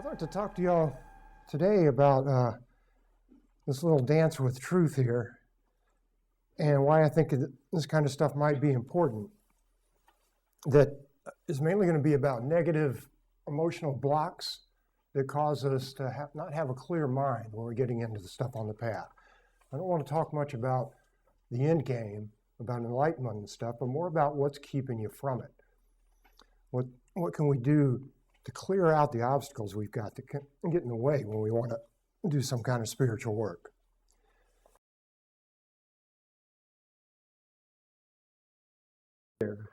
I'd like to talk to y'all today about this little dance with truth here and why I think this kind of stuff might be important. That is mainly going to be about negative emotional blocks that cause us to not have a clear mind when we're getting into the stuff on the path. I don't want to talk much about the end game, about enlightenment and stuff, but more about what's keeping you from it. What can we do to clear out the obstacles we've got that can get in the way when we want to do some kind of spiritual work?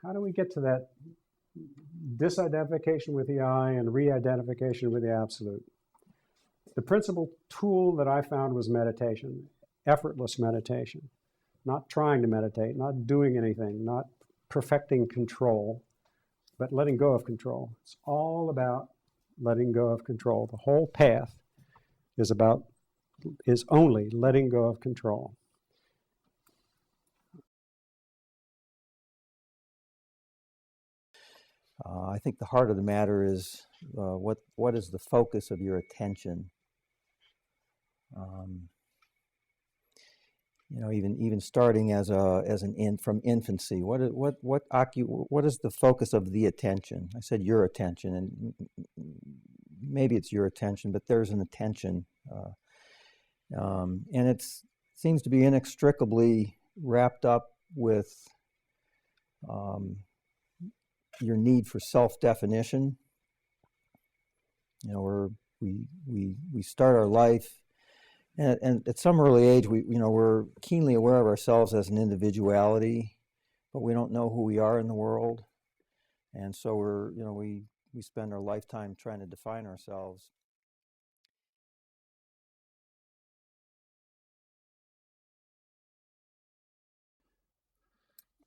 How do we get to that disidentification with the I and re-identification with the absolute? The principal tool that I found was meditation, effortless meditation. Not trying to meditate, not doing anything, not perfecting control, but letting go of control. It's all about letting go of control. The whole path is only letting go of control. I think the heart of the matter is what is the focus of your attention? Even starting from infancy, what is the focus of the attention? I said your attention, and maybe it's your attention, but there's an attention, and it seems to be inextricably wrapped up with your need for self-definition. We start our life. And at some early age, we're keenly aware of ourselves as an individuality, but we don't know who we are in the world, and so we spend our lifetime trying to define ourselves.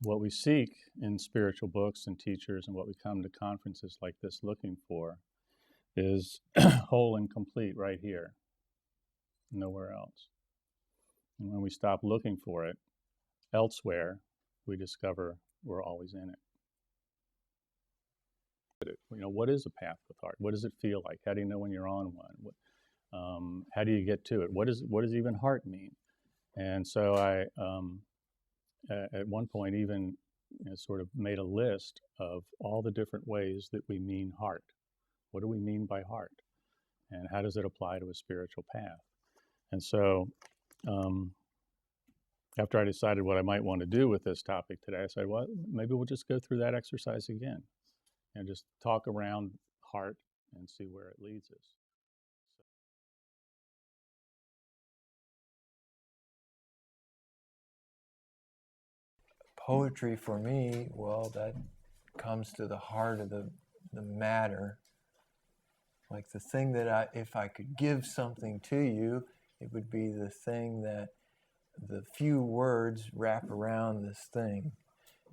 What we seek in spiritual books and teachers, and what we come to conferences like this looking for, is whole and complete right here. Nowhere else. And when we stop looking for it elsewhere, we discover we're always in it. What is a path with heart? What does it feel like? How do you know when you're on one? How do you get to it? What does even heart mean? And so I, at one point, even sort of made a list of all the different ways that we mean heart. What do we mean by heart? And how does it apply to a spiritual path? And so after I decided what I might want to do with this topic today, I said, well, maybe we'll just go through that exercise again and just talk around heart and see where it leads us. Poetry for me, well, that comes to the heart of the matter. Like the thing that if I could give something to you, it would be the thing that the few words wrap around this thing.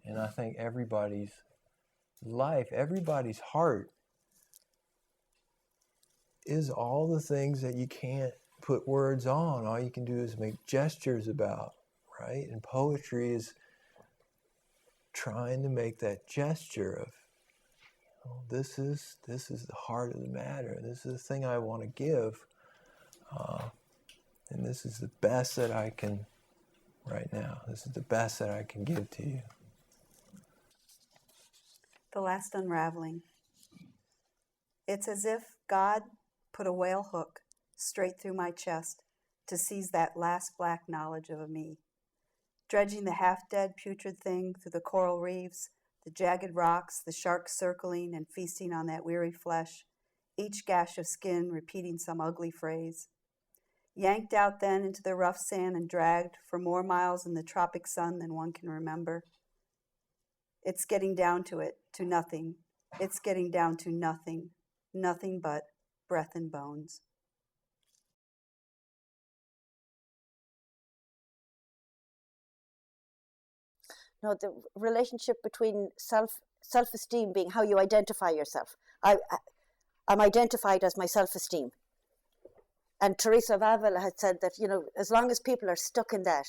And I think everybody's life, everybody's heart is all the things that you can't put words on. All you can do is make gestures about, right? And poetry is trying to make that gesture of, this is the heart of the matter. This is the thing I want to give. And this is the best that I can, right now, this is the best that I can give to you. The last unraveling. It's as if God put a whale hook straight through my chest to seize that last black knowledge of a me. Dredging the half-dead putrid thing through the coral reefs, the jagged rocks, the sharks circling and feasting on that weary flesh, each gash of skin repeating some ugly phrase. Yanked out then into the rough sand and dragged for more miles in the tropic sun than one can remember. It's getting down to it, to nothing. It's getting down to nothing, nothing but breath and bones. No, the relationship between self-esteem being how you identify yourself. I'm identified as my self-esteem. And Teresa of Avila had said that, as long as people are stuck in that,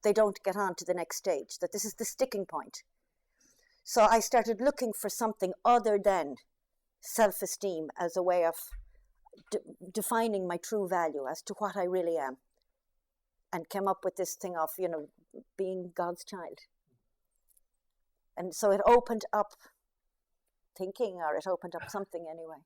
they don't get on to the next stage, that this is the sticking point. So I started looking for something other than self-esteem as a way of defining my true value as to what I really am, and came up with this thing of, you know, being God's child. And so it opened up thinking, or it opened up something anyway.